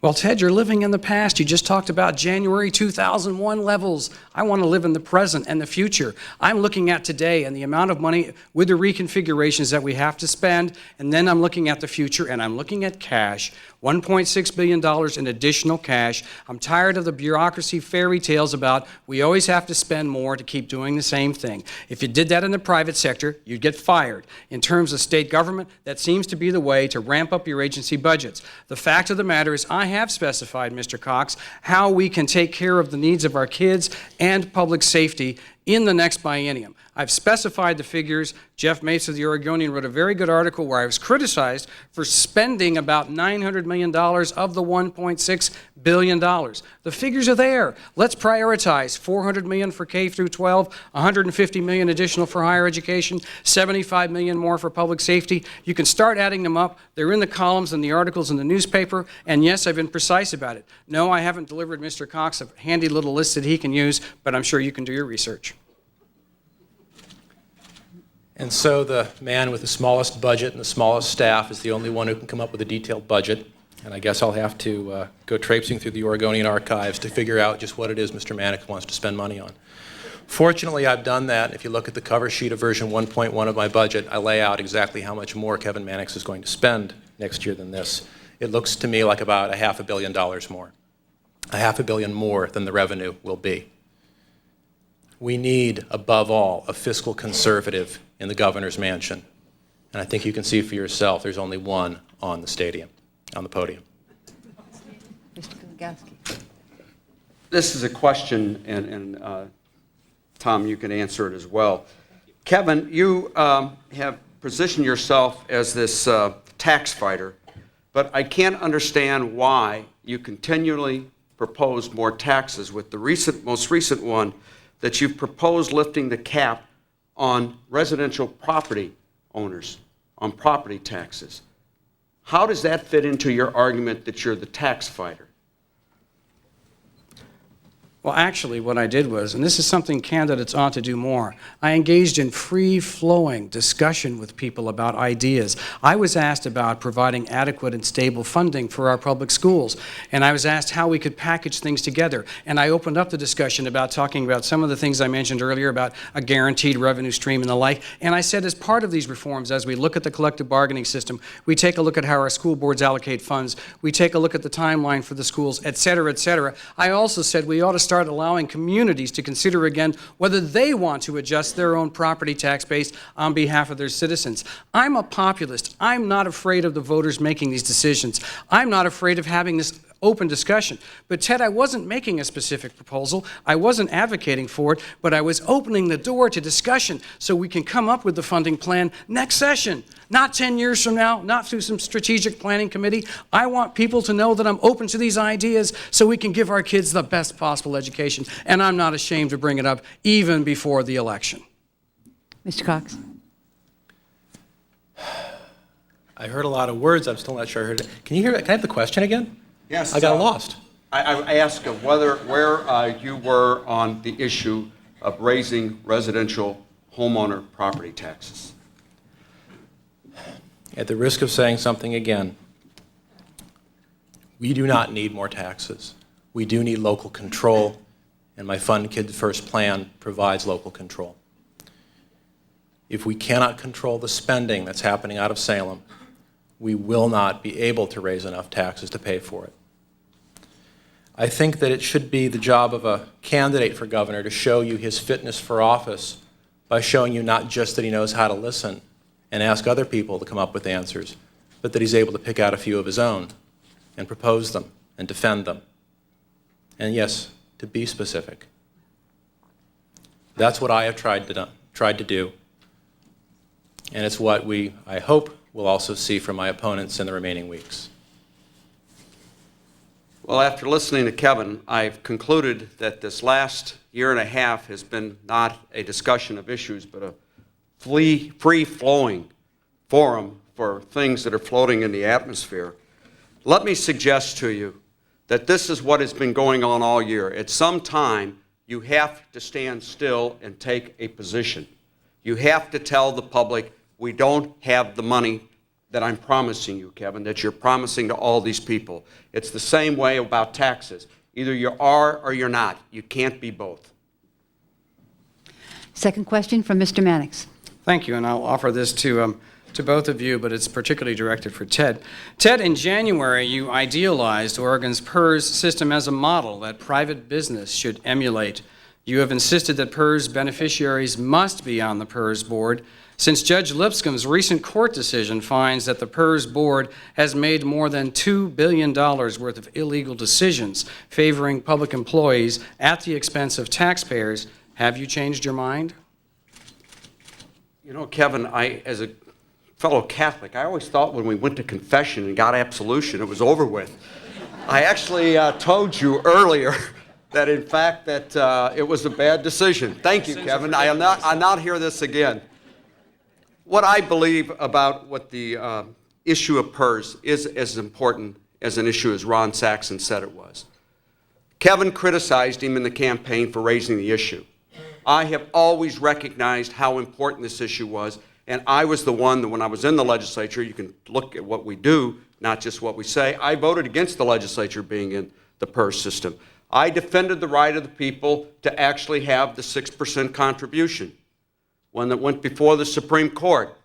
Well, Ted, you're living in the past. You just talked about January 2001 levels. I want to live in the present and the future. I'm looking at today and the amount of money with the reconfigurations that we have to spend, and then I'm looking at the future, and I'm looking at cash. $1.6 billion in additional cash. I'm tired of the bureaucracy fairy tales about we always have to spend more to keep doing the same thing. If you did that in the private sector, you'd get fired. In terms of state government, that seems to be the way to ramp up your agency budgets. The fact of the matter is I have specified, Mr. Cox, how we can take care of the needs of our kids and public safety in the next biennium. I've specified the figures. Jeff Mace of the Oregonian wrote a very good article where I was criticized for spending about $900 million of the $1.6 billion. The figures are there. Let's prioritize $400 million for K through 12, $150 million additional for higher education, $75 million more for public safety. You can start adding them up. They're in the columns and the articles in the newspaper. And yes, I've been precise about it. No, I haven't delivered Mr. Cox a handy little list that he can use, but I'm sure you can do your research. And so the man with the smallest budget and the smallest staff is the only one who can come up with a detailed budget. And I guess I'll have to go traipsing through the Oregonian archives to figure out just what it is Mr. Mannix wants to spend money on. Fortunately, I've done that. If you look at the cover sheet of version 1.1 of my budget, I lay out exactly how much more Kevin Mannix is going to spend next year than this. It looks to me like about $500 million more. $500 million more than the revenue will be. We need, above all, a fiscal conservative in the governor's mansion. And I think you can see for yourself there's only one on the stadium, on the podium. Mr. Kulongoski? This is a question, and Tom, you can answer it as well. Kevin, you have positioned yourself as this tax fighter, but I can't understand why you continually propose more taxes with the most recent one that you've proposed lifting the cap on residential property owners, on property taxes. How does that fit into your argument that you're the tax fighter? Well, actually, what I did was, and this is something candidates ought to do more, I engaged in free-flowing discussion with people about ideas. I was asked about providing adequate and stable funding for our public schools, and I was asked how we could package things together. And I opened up the discussion about talking about some of the things I mentioned earlier about a guaranteed revenue stream and the like. And I said, as part of these reforms, as we look at the collective bargaining system, we take a look at how our school boards allocate funds, we take a look at the timeline for the schools, et cetera, et cetera. I also said we ought to start allowing communities to consider again whether they want to adjust their own property tax base on behalf of their citizens. I'm a populist. I'm not afraid of the voters making these decisions. I'm not afraid of having this open discussion. But Ted, I wasn't making a specific proposal. I wasn't advocating for it, but I was opening the door to discussion so we can come up with the funding plan next session, not 10 years from now, not through some strategic planning committee. I want people to know that I'm open to these ideas so we can give our kids the best possible education, and I'm not ashamed to bring it up even before the election. Mr. Cox? I heard a lot of words. I'm still not sure I heard it. Can you hear it? Can I have the question again? Yes. I got lost. I asked where you were on the issue of raising residential homeowner property taxes. At the risk of saying something again, we do not need more taxes. We do need local control, and my Fund Kids First plan provides local control. If we cannot control the spending that's happening out of Salem, we will not be able to raise enough taxes to pay for it. I think that it should be the job of a candidate for governor to show you his fitness for office by showing you not just that he knows how to listen and ask other people to come up with answers, but that he's able to pick out a few of his own and propose them and defend them. And yes, to be specific. That's what I have tried to do. And it's what I hope, we'll also see from my opponents in the remaining weeks. Well, after listening to Kevin, I've concluded that this last year and a half has been not a discussion of issues, but a free-flowing forum for things that are floating in the atmosphere. Let me suggest to you that this is what has been going on all year. At some time, you have to stand still and take a position. You have to tell the public, we don't have the money that I'm promising you, Kevin, that you're promising to all these people. It's the same way about taxes. Either you are or you're not. You can't be both. Second question from Mr. Mannix. Thank you, and I'll offer this to both of you, but it's particularly directed for Ted. Ted, in January, you idealized Oregon's PERS system as a model that private business should emulate. You have insisted that PERS beneficiaries must be on the PERS board, since Judge Lipscomb's recent court decision finds that the PERS board has made more than $2 billion worth of illegal decisions favoring public employees at the expense of taxpayers. Have you changed your mind? You know, Kevin, as a fellow Catholic, I always thought when we went to confession and got absolution, it was over with. I actually told you earlier that, in fact, that it was a bad decision. Thank you, Kevin. I'll not hear this again. What I believe about what the issue of PERS is as important as an issue as Ron Saxon said it was. Kevin criticized him in the campaign for raising the issue. I have always recognized how important this issue was, and I was the one that when I was in the legislature, you can look at what we do, not just what we say, I voted against the legislature being in the PERS system. I defended the right of the people to actually have the 6% contribution, one that went before the Supreme Court.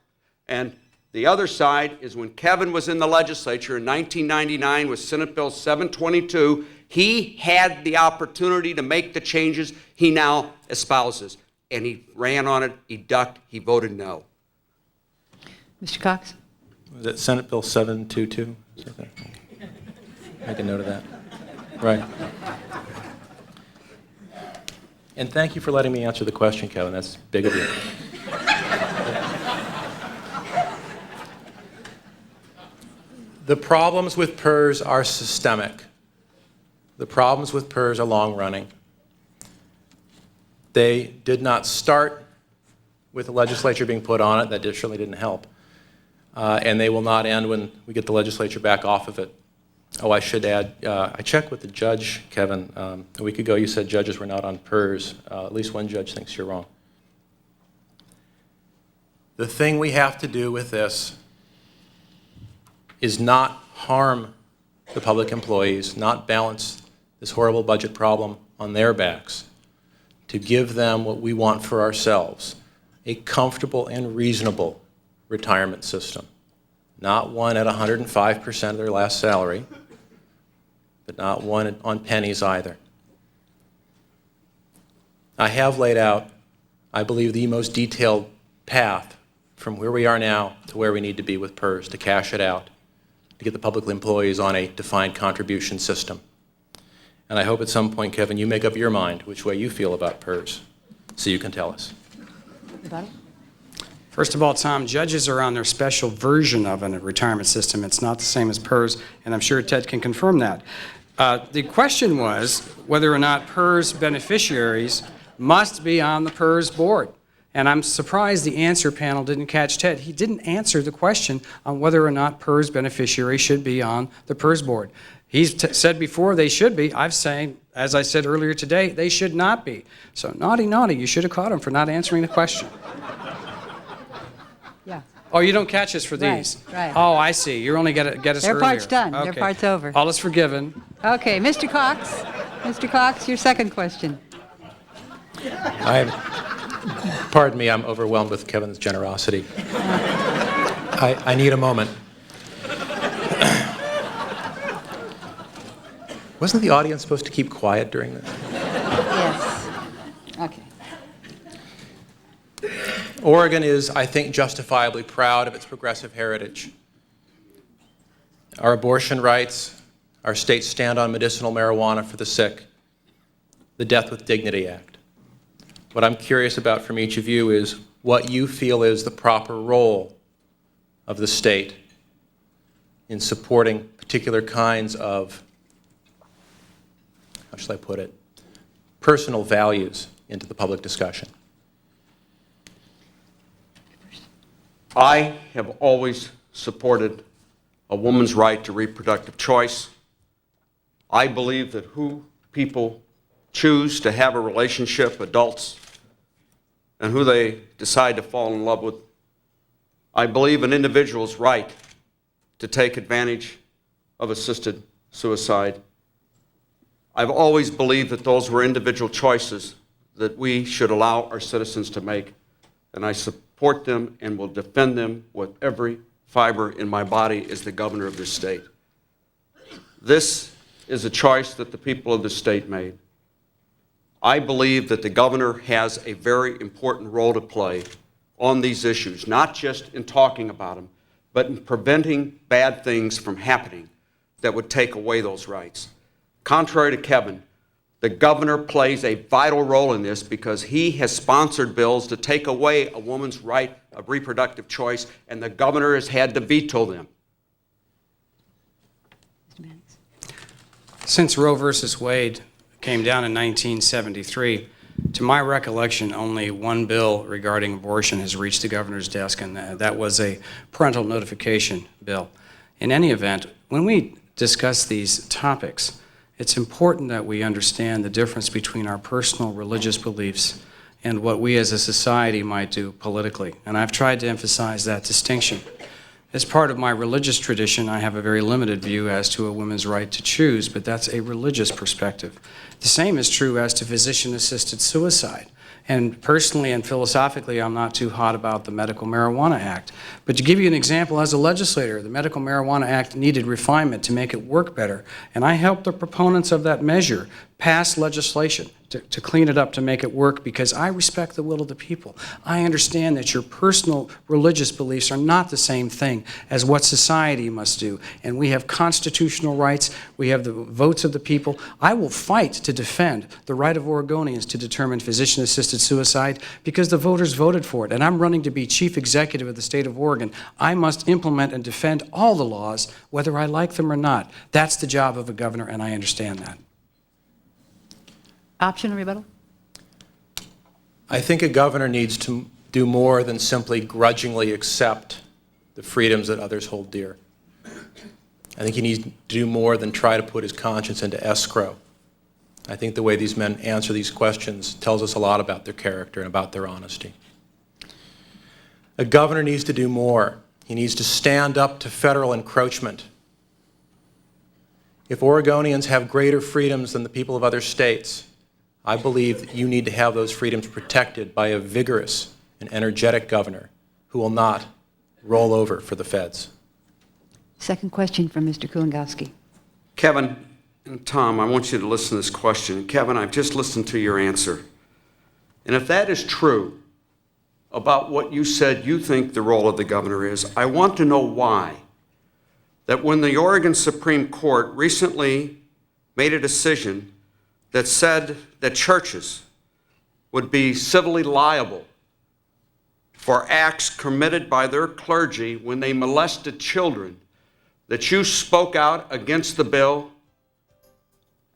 And the other side is when Kevin was in the legislature in 1999 with Senate Bill 722, he had the opportunity to make the changes he now espouses. And he ran on it, he ducked, he voted no. Mr. Cox? Was it Senate Bill 722? Make a note of that. Right. And thank you for letting me answer the question, Kevin. That's big of you. The problems with PERS are systemic. The problems with PERS are long-running. They did not start with the legislature being put on it. That certainly didn't help. And they will not end when we get the legislature back off of it. Oh, I should add, I checked with the judge, Kevin. A week ago you said judges were not on PERS. At least one judge thinks you're wrong. The thing we have to do with this is not harm the public employees, not balance this horrible budget problem on their backs, to give them what we want for ourselves, a comfortable and reasonable retirement system. Not one at 105% of their last salary, but not one on pennies either. I have laid out, I believe, the most detailed path from where we are now to where we need to be with PERS, to cash it out, to get the public employees on a defined contribution system. And I hope at some point, Kevin, you make up your mind which way you feel about PERS, so you can tell us. First of all, Tom, judges are on their special version of a retirement system. It's not the same as PERS, and I'm sure Ted can confirm that. The question was whether or not PERS beneficiaries must be on the PERS board. And I'm surprised the answer panel didn't catch Ted. He didn't answer the question on whether or not PERS beneficiaries should be on the PERS board. He's said before they should be. I've saying, as I said earlier today, they should not be. So naughty, naughty, you should have caught him for not answering the question. Yeah. Oh, you don't catch us for these? Right. Oh, I see. You're only get us earlier. Their part's done. Okay. Their part's over. All is forgiven. Okay, Mr. Cox. Mr. Cox, your second question. Pardon me, I'm overwhelmed with Kevin's generosity. I need a moment. Wasn't the audience supposed to keep quiet during this? Yes. Okay. Oregon is, I think, justifiably proud of its progressive heritage. Our abortion rights, our state's stand on medicinal marijuana for the sick, the Death with Dignity Act. What I'm curious about from each of you is what you feel is the proper role of the state in supporting particular kinds of, how shall I put it, personal values into the public discussion. I have always supported a woman's right to reproductive choice. I believe that who people choose to have a relationship, adults, and who they decide to fall in love with, I believe an individual's right to take advantage of assisted suicide. I've always believed that those were individual choices that we should allow our citizens to make, and I support them and will defend them with every fiber in my body as the governor of this state. This is a choice that the people of the state made. I believe that the governor has a very important role to play on these issues, not just in talking about them, but in preventing bad things from happening that would take away those rights. Contrary to Kevin, the governor plays a vital role in this because he has sponsored bills to take away a woman's right of reproductive choice, and the governor has had to veto them. Since Roe versus Wade came down in 1973, to my recollection, only one bill regarding abortion has reached the governor's desk, and that was a parental notification bill. In any event, when we discuss these topics, it's important that we understand the difference between our personal religious beliefs and what we as a society might do politically. And I've tried to emphasize that distinction. As part of my religious tradition, I have a very limited view as to a woman's right to choose, but that's a religious perspective. The same is true as to physician-assisted suicide. And personally and philosophically, I'm not too hot about the Medical Marijuana Act. But to give you an example, as a legislator, the Medical Marijuana Act needed refinement to make it work better. And I helped the proponents of that measure pass legislation to clean it up, to make it work, because I respect the will of the people. I understand that your personal religious beliefs are not the same thing as what society must do. And we have constitutional rights. We have the votes of the people. I will fight to defend the right of Oregonians to determine physician-assisted suicide because the voters voted for it. And I'm running to be chief executive of the state of Oregon. I must implement and defend all the laws, whether I like them or not. That's the job of a governor, and I understand that. Optional rebuttal? I think a governor needs to do more than simply grudgingly accept the freedoms that others hold dear. I think he needs to do more than try to put his conscience into escrow. I think the way these men answer these questions tells us a lot about their character and about their honesty. A governor needs to do more. He needs to stand up to federal encroachment. If Oregonians have greater freedoms than the people of other states, I believe that you need to have those freedoms protected by a vigorous and energetic governor who will not roll over for the feds. Second question from Mr. Kulongoski. Kevin and Tom, I want you to listen to this question. Kevin, I've just listened to your answer. And if that is true about what you said you think the role of the governor is, I want to know why. That when the Oregon Supreme Court recently made a decision that said that churches would be civilly liable for acts committed by their clergy when they molested children, that you spoke out against the bill.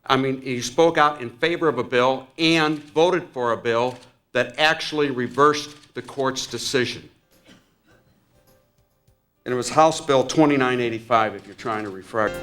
You spoke out in favor of a bill and voted for a bill that actually reversed the court's decision. And it was House Bill 2985, if you're trying to refresh.